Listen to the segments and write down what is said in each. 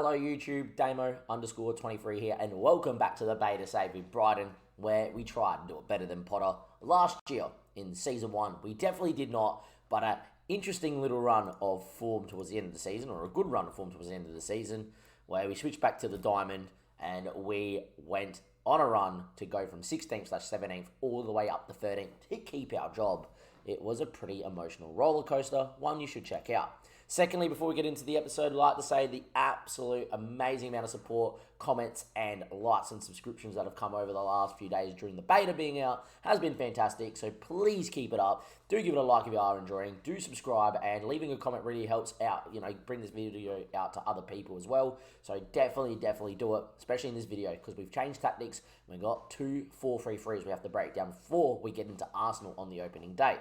Hello YouTube, Damo_23 here, and welcome back to the Beta Save with Brighton, where we tried to do it better than Potter last year in Season 1. We definitely did not, but an interesting little run of form towards the end of the season, or a good run of form towards the end of the season, where we switched back to the Diamond, and we went on a run to go from 16th/17th all the way up to 13th to keep our job. It was a pretty emotional roller coaster, one you should check out. Secondly, before we get into the episode, I'd like to say the absolute amazing amount of support, comments, and likes and subscriptions that have come over the last few days during the beta being out has been fantastic, so please keep it up. Do give it a like if you are enjoying. Do subscribe, and leaving a comment really helps out, bring this video out to other people as well. So definitely do it, especially in this video, because we've changed tactics. We've got 2 4-3 frees we have to break down before we get into Arsenal on the opening day.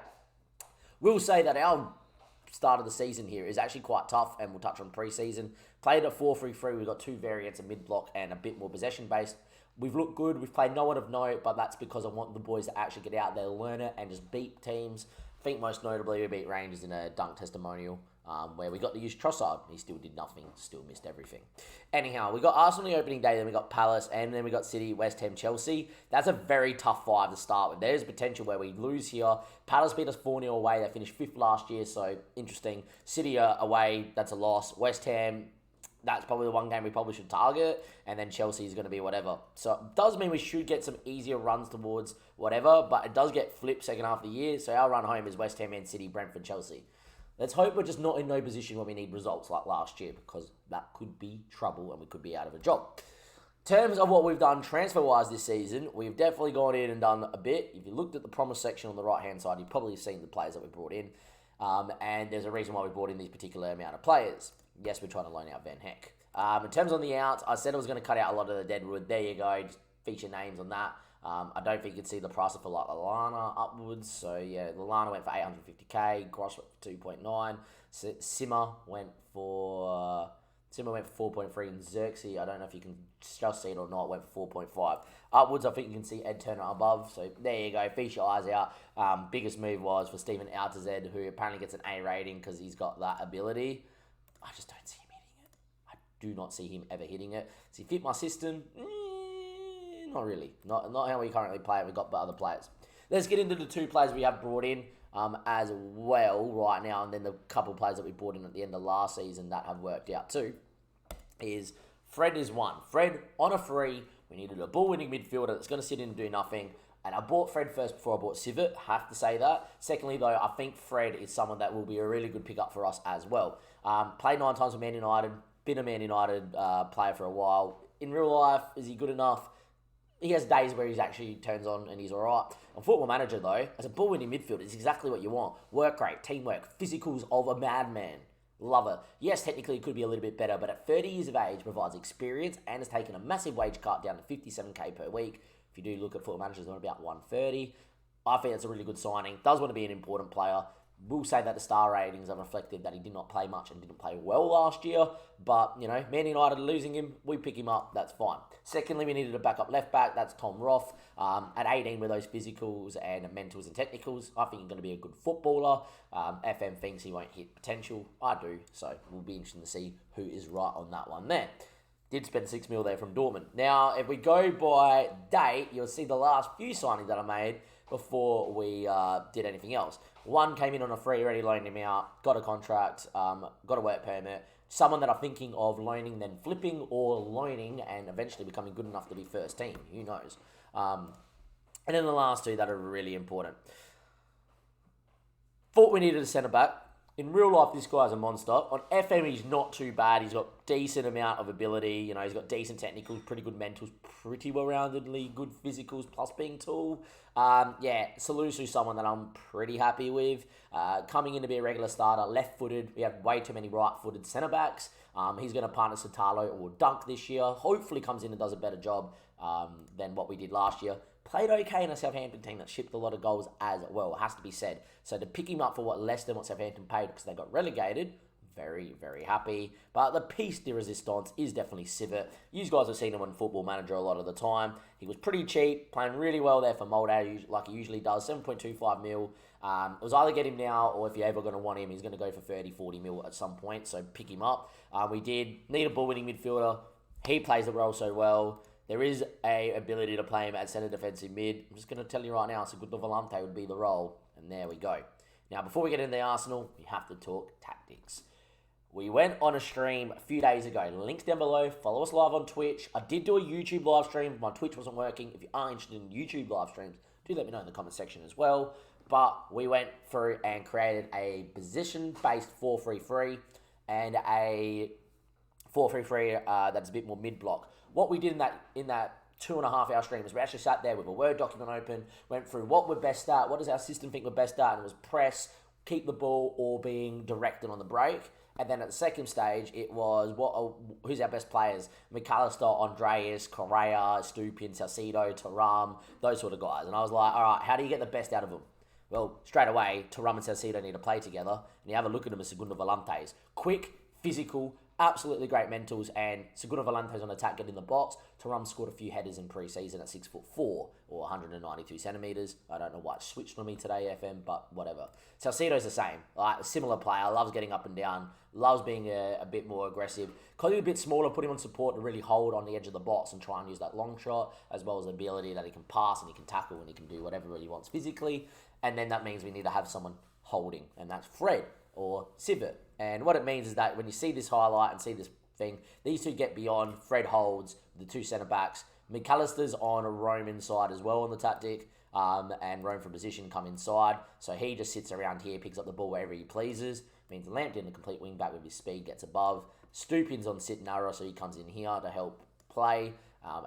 We'll say that our start of the season here is actually quite tough, and we'll touch on pre-season. Played a 4-3-3, we've got 2 variants, a mid-block and a bit more possession-based. We've looked good, we've played no one of note, but that's because I want the boys to actually get out there, learn it, and just beat teams. I think most notably we beat Rangers in a dunk testimonial, where we got to use Trossard. He still did nothing, still missed everything. Anyhow, we got Arsenal the opening day, then we got Palace, and then we got City, West Ham, Chelsea. That's a very tough 5 to start with. There's potential where we lose here. Palace beat us 4-0 away. They finished 5th last year, so interesting. City away, that's a loss. West Ham, that's probably the one game we probably should target, and then Chelsea is going to be whatever. So it does mean we should get some easier runs towards whatever, but it does get flipped second half of the year, so our run home is West Ham, Man City, Brentford, Chelsea. Let's hope we're just not in no position where we need results like last year, because that could be trouble and we could be out of a job. In terms of what we've done transfer-wise this season, we've definitely gone in and done a bit. If you looked at the promise section on the right-hand side, you've probably seen the players that we brought in. And there's a reason why we brought in these particular amount of players. Yes, we're trying to loan out Van Heck. In terms on the outs, I said I was going to cut out a lot of the deadwood. There you go, just feature names on that. I don't think you can see the price for like Lallana upwards. So yeah, Lallana went for 850k, Gross went for 2.9, Simmer went for 4.3, and Xerxes, I don't know if you can just see it or not, went for 4.5. Upwards, I think you can see Ed Turner above. So there you go, feature your eyes out. Biggest move was for Steven Altazed, who apparently gets an A rating because he's got that ability. I just don't see him hitting it. I do not see him ever hitting it. Does he fit my system? Not really. Not how we currently play it. We've got other players. Let's get into the 2 players we have brought in as well right now, and then the couple of players that we brought in at the end of last season that have worked out too. Fred is one. Fred on a free. We needed a ball-winning midfielder that's going to sit in and do nothing. And I bought Fred first before I bought Sivert. Have to say that. Secondly, though, I think Fred is someone that will be a really good pickup for us as well. Played 9 times for Man United. Been a Man United player for a while. In real life, is he good enough? He has days where he actually turns on and he's all right. On Football Manager, though, as a ball-winning midfielder, it's exactly what you want. Work rate, teamwork, physicals of a madman. Love it. Yes, technically it could be a little bit better, but at 30 years of age, provides experience and has taken a massive wage cut down to 57k per week. If you do look at Football Managers, on about 130. I think that's a really good signing. Does want to be an important player. We'll say that the star ratings are reflective that he did not play much and didn't play well last year. But, Man United losing him, we pick him up, that's fine. Secondly, we needed a backup left back, that's Tom Roth. At 18 with those physicals and mentals and technicals, I think he's going to be a good footballer. FM thinks he won't hit potential. I do, so we'll be interested to see who is right on that one there. Did spend 6 mil there from Dortmund. Now, if we go by date, you'll see the last few signings that I made before we did anything else. One came in on a free, already loaned him out, got a contract, got a work permit. Someone that I'm thinking of loaning, then flipping, or loaning and eventually becoming good enough to be first team. Who knows? And then the last 2 that are really important. Thought we needed a centre back. In real life, this guy's a monster. On FM, he's not too bad. He's got decent amount of ability. He's got decent technicals, pretty good mentals, pretty well-roundedly good physicals, plus being tall. Salusu's someone that I'm pretty happy with. Coming in to be a regular starter, left-footed. We have way too many right-footed centre-backs. He's going to partner Satalo or Dunk this year. Hopefully comes in and does a better job than what we did last year. Played okay in a Southampton team that shipped a lot of goals as well, it has to be said. So to pick him up for less than what Southampton paid because they got relegated, very, very happy. But the piece de resistance is definitely Civet. You guys have seen him on Football Manager a lot of the time. He was pretty cheap, playing really well there for Molde, like he usually does, 7.25 mil. It was either get him now, or if you're ever going to want him, he's going to go for 30, 40 mil at some point, so pick him up. We did need a ball-winning midfielder. He plays the role so well. There is a ability to play him at centre defensive mid. I'm just going to tell you right now, Segundo Volante would be the role, and there we go. Now, before we get into the Arsenal, we have to talk tactics. We went on a stream a few days ago. Links down below. Follow us live on Twitch. I did do a YouTube live stream. My Twitch wasn't working. If you are interested in YouTube live streams, do let me know in the comment section as well. But we went through and created a position-based 4-3-3 and a 4-3-3 that's a bit more mid-block. What we did in that 2.5 hour stream is we actually sat there with a Word document open, went through what we're best at, what does our system think we're best at, and it was press, keep the ball, or being directed on the break. And then at the second stage, it was who's our best players? McAllister, Andreas, Correa, Stupin, Salcido, Thuram, those sort of guys. And I was like, all right, how do you get the best out of them? Well, straight away, Thuram and Salcido need to play together. And you have a look at them as Segundo Volantes. Quick, physical, absolutely great mentals, and Segundo Volantes on attack, get in the box. Thuram scored a few headers in pre-season at 6'4" or 192 centimeters. I don't know why it switched on me today, FM, but whatever. Salcido's the same, like a similar player, loves getting up and down, loves being a bit more aggressive. Because he's a bit smaller, put him on support to really hold on the edge of the box and try and use that long shot, as well as the ability that he can pass and he can tackle and he can do whatever he wants physically. And then that means we need to have someone holding, and that's Fred or Civet. And what it means is that when you see this highlight and see this thing, these two get beyond. Fred holds the two centre-backs. McAllister's on a roam inside as well on the tactic, and roam from position, come inside. So he just sits around here, picks up the ball wherever he pleases. Means Lampton, a complete wing-back with his speed, gets above. Stupin's on sit narrow, so he comes in here to help play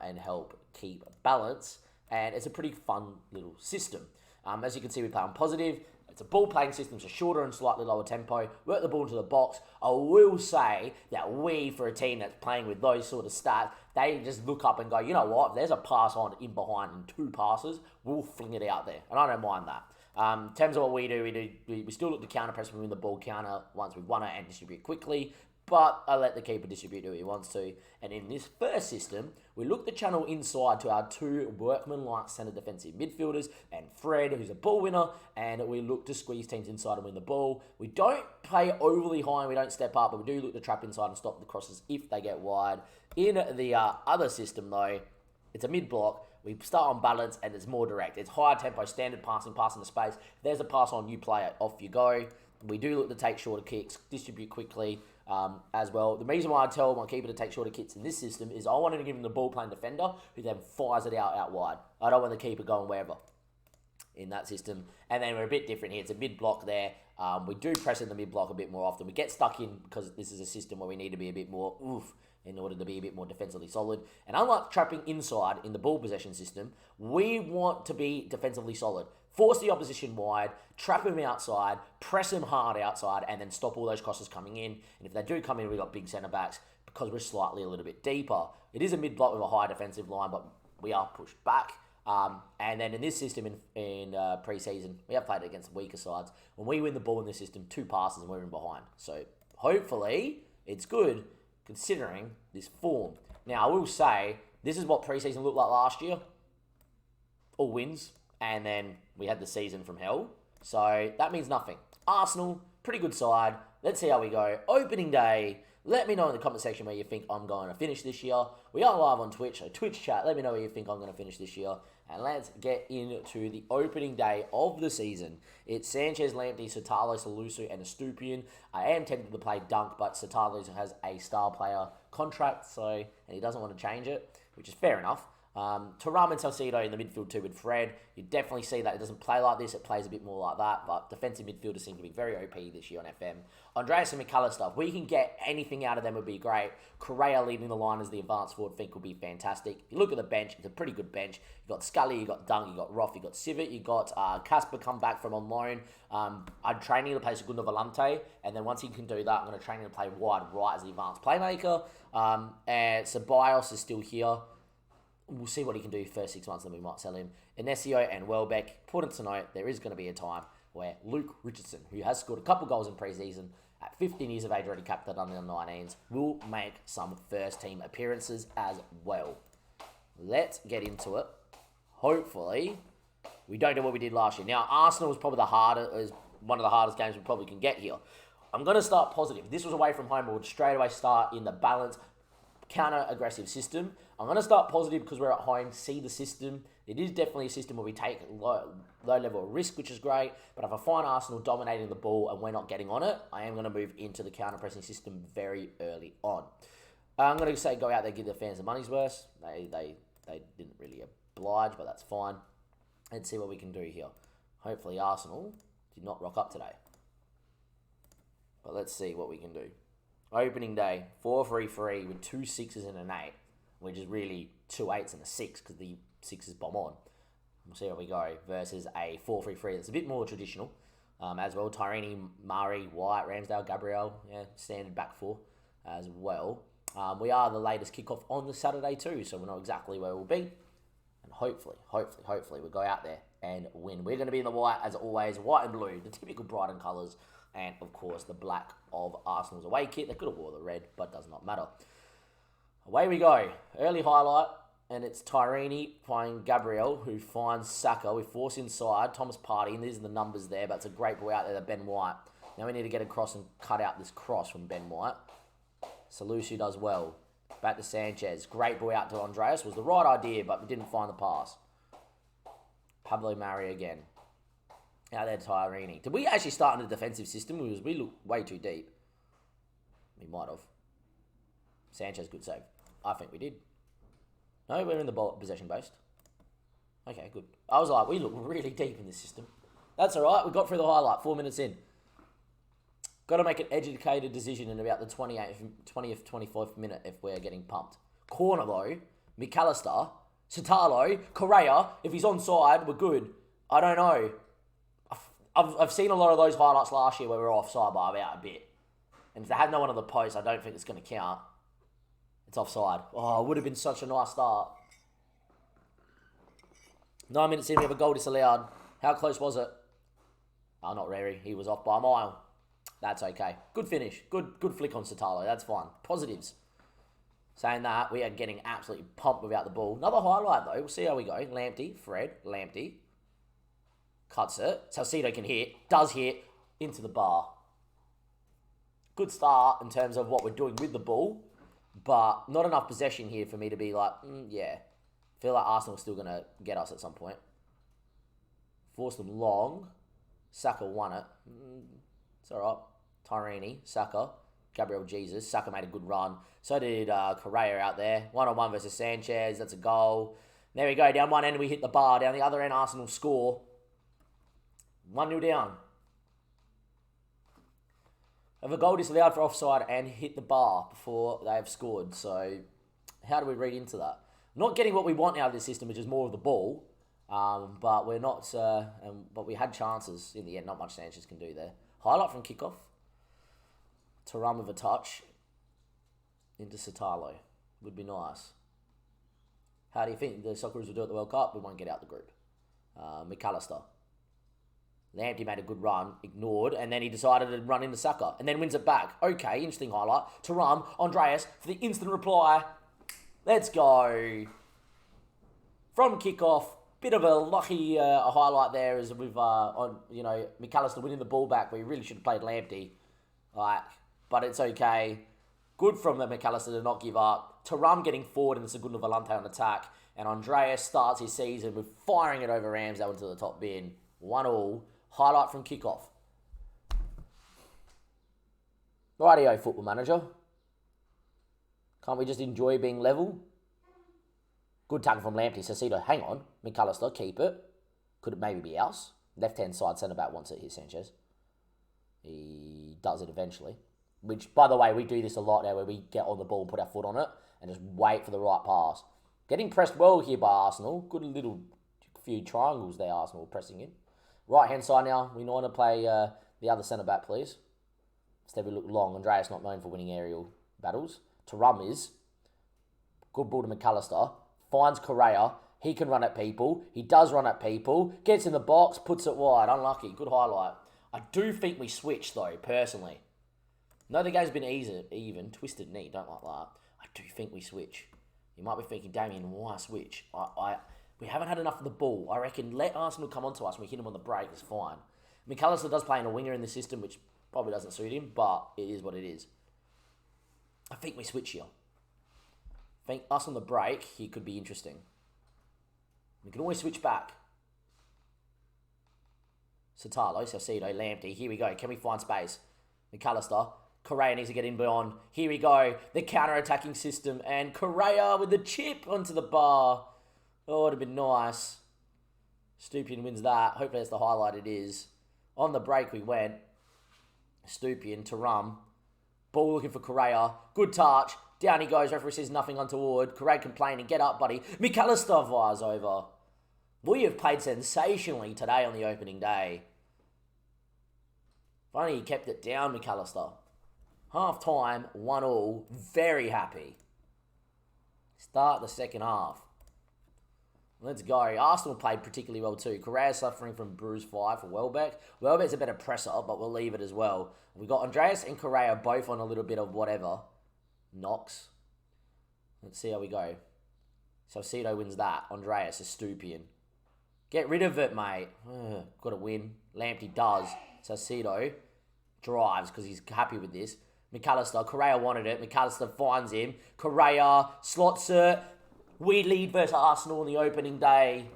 and help keep balance. And it's a pretty fun little system. As you can see, we play on positive. It's a ball-playing system, so shorter and slightly lower tempo. Work the ball into the box. I will say that we, for a team that's playing with those sort of stats, they just look up and go, you know what, if there's a pass on in behind and two passes, we'll fling it out there. And I don't mind that. In terms of what we do, we still look to counter-press when we win the ball counter once we've won it and distribute quickly. But I let the keeper distribute who he wants to. And in this first system, we look to channel inside to our two workman-like centre defensive midfielders and Fred, who's a ball winner, and we look to squeeze teams inside and win the ball. We don't play overly high and we don't step up, but we do look to trap inside and stop the crosses if they get wide. In the other system, though, it's a mid-block. We start on balance and it's more direct. It's higher tempo, standard passing into space. If there's a pass on, you play it, off you go. We do look to take shorter kicks, distribute quickly as well. The reason why I tell my keeper to take shorter kicks in this system is I wanted to give him the ball playing defender who then fires it out wide. I don't want the keeper going wherever in that system. And then we're a bit different here. It's a mid-block there. We do press in the mid-block a bit more often. We get stuck in because this is a system where we need to be a bit more in order to be a bit more defensively solid. And unlike trapping inside in the ball possession system, we want to be defensively solid. Force the opposition wide, trap him outside, press him hard outside, and then stop all those crosses coming in. And if they do come in, we've got big centre-backs because we're slightly a little bit deeper. It is a mid-block with a high defensive line, but we are pushed back. And then in this system in pre-season, we have played it against weaker sides. When we win the ball in this system, two passes and we're in behind. So hopefully it's good considering this form. Now, I will say, this is what pre-season looked like last year. All wins. And then we had the season from hell. So that means nothing. Arsenal, pretty good side. Let's see how we go. Opening day. Let me know in the comment section where you think I'm going to finish this year. We are live on Twitch, so Twitch chat. Let me know where you think I'm going to finish this year. And let's get into the opening day of the season. It's Sanchez, Lamptey, Sotalo, Salusu, and Estupian. I am tempted to play Dunk, but Sotalo has a star player contract, and he doesn't want to change it, which is fair enough. Thuram and Salcido in the midfield too with Fred. You definitely see that it doesn't play like this. It plays a bit more like that. But defensive midfielders seem to be very OP this year on FM. Andreas and McAllister, if we can get anything out of them, would be great. Correa leading the line as the advanced forward, think would be fantastic. If you look at the bench, it's a pretty good bench. You've got Scully, you've got Dunk, you've got Roth, you've got Civet, you've got Casper come back from on loan. I'm training to play Segundo Volante, and then once he can do that, I'm going to train him to play wide right as the advanced playmaker. And Ceballos is still here. We'll see what he can do first 6 months, then we might sell him. Inesio and Welbeck. Important to note, there is going to be a time where Luke Richardson, who has scored a couple goals in pre-season, at 15 years of age, already capped at under 19s, will make some first team appearances as well. Let's get into it. Hopefully, we don't do what we did last year. Now, Arsenal was probably one of the hardest games we probably can get here. I'm going to start positive. If this was away from home, we would straight away start in the balanced, counter-aggressive system. I'm going to start positive because we're at home, see the system. It is definitely a system where we take low level of risk, which is great. But if I find Arsenal dominating the ball and we're not getting on it, I am going to move into the counter-pressing system very early on. I'm going to say go out there, give the fans the money's worth. They didn't really oblige, but that's fine. Let's see what we can do here. Hopefully Arsenal did not rock up today. But let's see what we can do. Opening day, 4-3-3 with 2 6s and an 8, which is really 2 8s and a 6 because the 6 is bomb on. We'll see how we go versus a 4-3-3 that's a bit more traditional as well. Tyrini, Murray, White, Ramsdale, Gabriel, standard back four as well. We are the latest kickoff on the Saturday too, so we know exactly where we'll be. And hopefully we'll go out there and win. We're going to be in the white, as always, white and blue, the typical Brighton colours. And, of course, the black of Arsenal's away kit. They could have wore the red, but does not matter. Away we go. Early highlight, and it's Tyrini playing Gabriel, who finds Saka. We force inside. Thomas Partey, and these are the numbers there, but it's a great ball out there, Ben White. Now we need to get across and cut out this cross from Ben White. Salusi does well. Back to Sanchez. Great ball out to Andreas. Was the right idea, but we didn't find the pass. Pablo Mari again. Out there, Tyrini. Did we actually start in the defensive system? We looked way too deep. We might have. Sanchez, good save. I think we did. No, we're in the ball possession based. Okay, good. I was like, we look really deep in this system. That's all right. We got through the highlight 4 minutes in. Got to make an educated decision in about the 20th, 25th minute if we're getting pumped. Corner, though. McAllister. Satalo. Correa. If he's onside, we're good. I don't know. I've seen a lot of those highlights last year where we were offside by about a bit. And if they had no one on the post, I don't think it's going to count. It's offside. Oh, it would have been such a nice start. 9 minutes in, we have a goal disallowed. How close was it? Oh, not really. He was off by a mile. That's okay. Good finish. Good flick on Satalo. That's fine. Positives. Saying that, we are getting absolutely pumped without the ball. Another highlight, though. We'll see how we go. Lamptey, Fred, Lamptey. Cuts it. Salcido can hit. Does hit. Into the bar. Good start in terms of what we're doing with the ball. But not enough possession here for me to be like, yeah. Feel like Arsenal's still going to get us at some point. Force them long. Saka won it. It's all right. Tyrini. Saka. Gabriel Jesus. Saka made a good run. So did Correa out there. 1-on-1 versus Sanchez. That's a goal. There we go. Down one end, we hit the bar. Down the other end, Arsenal score. 1-0 down. Have a goal disallowed for offside and hit the bar before they have scored. So, how do we read into that? Not getting what we want out of this system, which is more of the ball. But we're not. But we had chances in the end. Not much Sanchez can do there. Highlight from kickoff. Thuram with a touch into Satalo. Would be nice. How do you think the Socceroos will do at the World Cup? We won't get out the group. McAllister. Lamptey made a good run, ignored, and then he decided to run into Saka, and then wins it back. Okay, interesting highlight. Thuram, Andreas for the instant reply. Let's go. From kickoff, bit of a lucky highlight there as with McAllister winning the ball back, where he really should have played Lamptey. But it's okay. Good from McAllister to not give up. Thuram getting forward in the Segundo Volante on attack, and Andreas starts his season with firing it over Ramsdale into the top bin. 1-1. Highlight from kickoff. Rightio, Football Manager. Can't we just enjoy being level? Good tackle from Lamptey. Salcido, hang on. McAllister, keep it. Could it maybe be ours? Left-hand side centre-back wants it here, Sanchez. He does it eventually. Which, by the way, we do this a lot now where we get on the ball and put our foot on it and just wait for the right pass. Getting pressed well here by Arsenal. Good little few triangles there, Arsenal pressing in. Right-hand side now. We want to play the other centre-back, please. Instead we look long. Andreas not known for winning aerial battles. Thuram is. Good ball to McAllister. Finds Correa. He can run at people. He does run at people. Gets in the box. Puts it wide. Unlucky. Good highlight. I do think we switched, though, personally. No, the game's been even. Twisted knee, don't like that. I do think we switch. You might be thinking, Damien, why switch? We haven't had enough of the ball. I reckon let Arsenal come onto us and we hit them on the break, it's fine. McAllister does play in a winger in the system, which probably doesn't suit him, but it is what it is. I think we switch here. I think us on the break, he could be interesting. We can always switch back. Satalo, Salcido, Lamptey. Here we go. Can we find space? McAllister. Correa needs to get in beyond. Here we go. The counter-attacking system. And Correa with the chip onto the bar. Oh, it would have been nice. Stupien wins that. Hopefully that's the highlight it is. On the break we went. Stupien to Rum. Ball looking for Correa. Good touch. Down he goes. Referee says nothing untoward. Correa complaining. Get up, buddy. McAllister fires over. We have played sensationally today on the opening day. If only he kept it down, McAllister. Half time, 1-1. Very happy. Start the second half. Let's go. Arsenal played particularly well too. Correa suffering from bruise 5 for Welbeck. Welbeck's a better presser, but we'll leave it as well. We got Andreas and Correa both on a little bit of whatever. Knocks. Let's see how we go. Salcido wins that. Andreas is Stupien. Get rid of it, mate. Got to win. Lamptey does. Salcido drives because he's happy with this. McAllister. Correa wanted it. McAllister finds him. Correa slots it. We lead versus Arsenal on the opening day.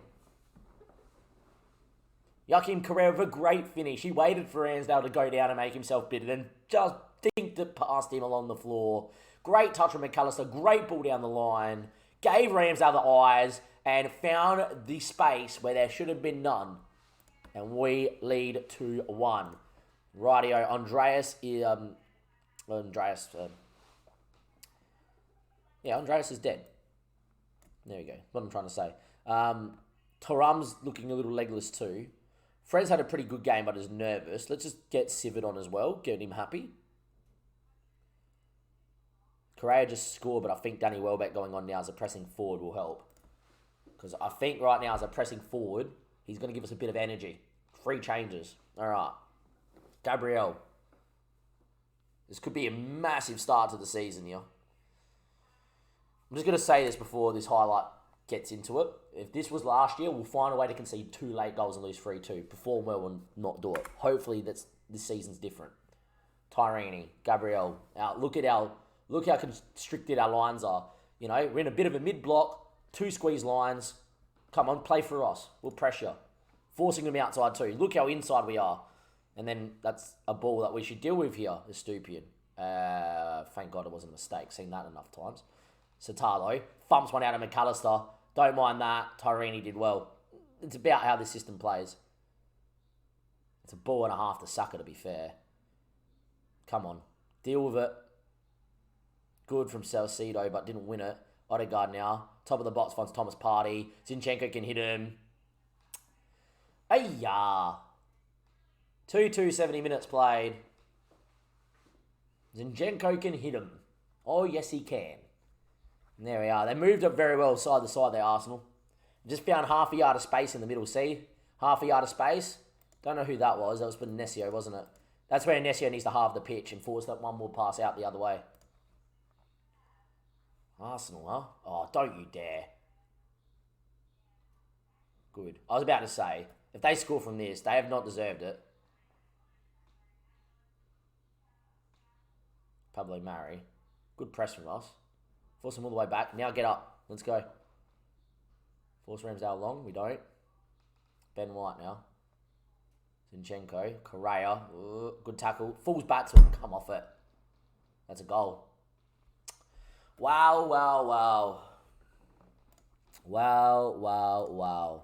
Joachim Correa with a great finish. He waited for Ramsdale to go down and make himself bitter, then just dinked it past him along the floor. Great touch from McAllister. Great ball down the line. Gave Ramsdale the eyes and found the space where there should have been none. And we lead 2-1. Rightio, Andreas is dead. There we go. What I'm trying to say. Thuram's looking a little legless too. Fred's had a pretty good game, but is nervous. Let's just get Sivert on as well. Get him happy. Correa just scored, but I think Danny Welbeck going on now as a pressing forward will help. Because I think right now as a pressing forward, he's going to give us a bit of energy. 3 changes. All right. Gabriel. This could be a massive start to the season here. I'm just going to say this before this highlight gets into it. If this was last year, we'll find a way to concede 2 late goals and lose 3-2. Perform well and not do it. Hopefully this season's different. Tyrini, Gabriel. Look how constricted our lines are. You know, we're in a bit of a mid-block, 2 squeeze lines. Come on, play for us. We'll pressure. Forcing them outside too. Look how inside we are. And then that's a ball that we should deal with here, the Stupien. Thank God it wasn't a mistake. Seen that enough times. Satalo thumps one out of McAllister. Don't mind that. Tyrini did well. It's about how this system plays. It's a ball and a half to Saka, to be fair. Come on. Deal with it. Good from Salcido, but didn't win it. Odegaard now. Top of the box finds Thomas Partey. Zinchenko can hit him. Ayya. 2-2, 70 minutes played. Zinchenko can hit him. Oh, yes, he can. And there we are. They moved up very well side to side there, Arsenal. Just found half a yard of space in the middle, see? Half a yard of space. Don't know who that was. That was for Nesio, wasn't it? That's where Nesio needs to halve the pitch and force that one more pass out the other way. Arsenal, huh? Oh, don't you dare. Good. I was about to say, if they score from this, they have not deserved it. Pablo Mari. Good press from us. Force him all the way back. Now get up. Let's go. Force Ramsdale long. We don't. Ben White now. Zinchenko. Correa. Good tackle. Falls back to him. Come off it. That's a goal. Wow, wow, wow. Wow, wow, wow.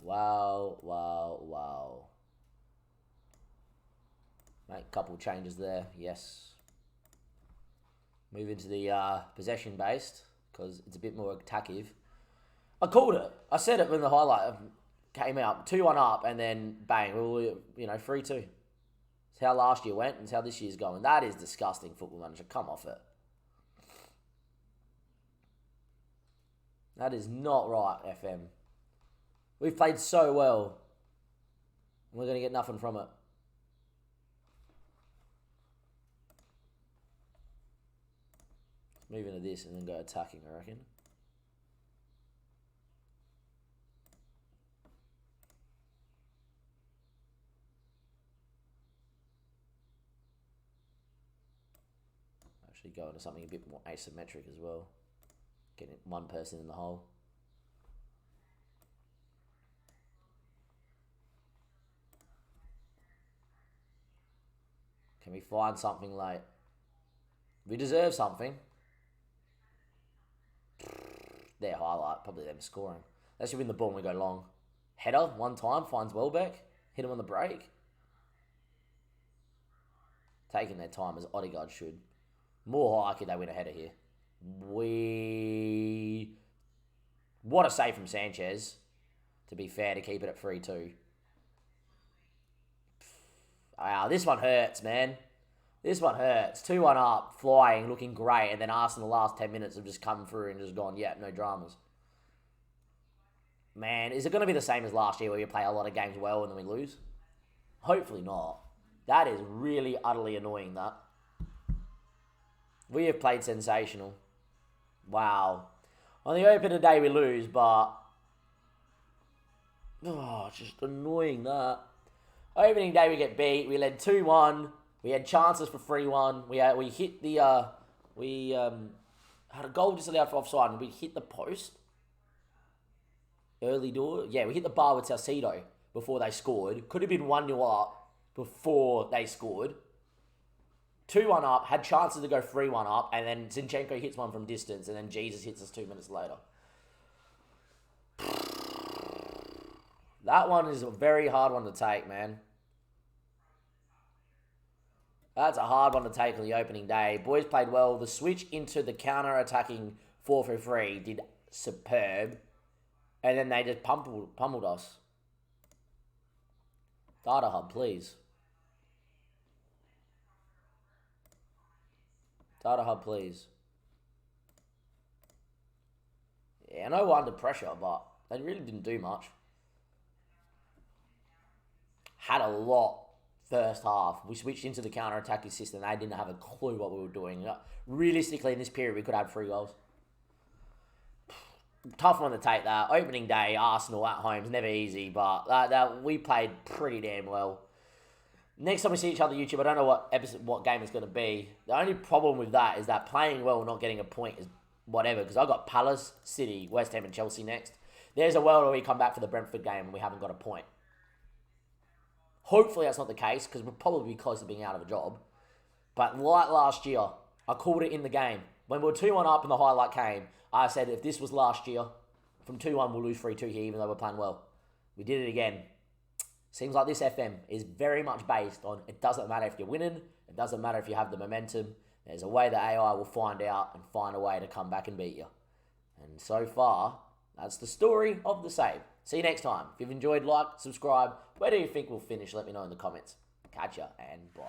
Wow, wow, wow. Make a couple changes there, yes. Move into the possession-based, because it's a bit more attackive. I called it. I said it when the highlight came out. 2-1 up, and then bang, 3-2. It's how last year went, and it's how this year's going. That is disgusting, Football Manager. Come off it. That is not right, FM. We've played so well. We're going to get nothing from it. Move into this and then go attacking, I reckon. Actually go into something a bit more asymmetric as well. Getting one person in the hole. Can we find something late? We deserve something. Their highlight, probably them scoring. They should win the ball when we go long. Header, one time, finds Welbeck. Hit him on the break. Taking their time as Odegaard should. More likely they win a header here. What a save from Sanchez, to be fair, to keep it at 3-2. Wow, this one hurts, man. This one hurts. 2-1 up, flying, looking great, and then Arsenal the last 10 minutes have just come through and just gone, yeah, no dramas. Man, is it going to be the same as last year where we play a lot of games well and then we lose? Hopefully not. That is really utterly annoying, that. We have played sensational. Wow. On the opener day we lose, but... Oh, just annoying, that. Opening day we get beat. We led 2-1. We had chances for 3-1. We hit the... We had a goal disallowed for offside and we hit the post. Early door. Yeah, we hit the bar with Salcedo before they scored. Could have been 1-0 up before they scored. 2-1 up, had chances to go 3-1 up, and then Zinchenko hits one from distance, and then Jesus hits us 2 minutes later. That one is a very hard one to take, man. That's a hard one to take on the opening day. Boys played well. The switch into the counter-attacking 4-3-3 did superb. And then they just pummeled us. Data hub, please. Data hub, please. Yeah, I know we're under pressure, but they really didn't do much. Had a lot first half. We switched into the counter-attacking system. They didn't have a clue what we were doing. Realistically, in this period, we could have 3 goals. Tough one to take that. Opening day, Arsenal at home is never easy, but we played pretty damn well. Next time we see each other on YouTube, I don't know what game it's going to be. The only problem with that is that playing well and not getting a point is whatever, because I've got Palace, City, West Ham and Chelsea next. There's a world where we come back for the Brentford game and we haven't got a point. Hopefully that's not the case, because we'll probably be close to being out of a job. But like last year, I called it in the game. When we were 2-1 up and the highlight came, I said if this was last year, from 2-1 we'll lose 3-2 here, even though we're playing well. We did it again. Seems like this FM is very much based on it doesn't matter if you're winning, it doesn't matter if you have the momentum. There's a way that AI will find out and find a way to come back and beat you. And so far, that's the story of the save. See you next time. If you've enjoyed, like, subscribe. Where do you think we'll finish? Let me know in the comments. Catch ya and bye.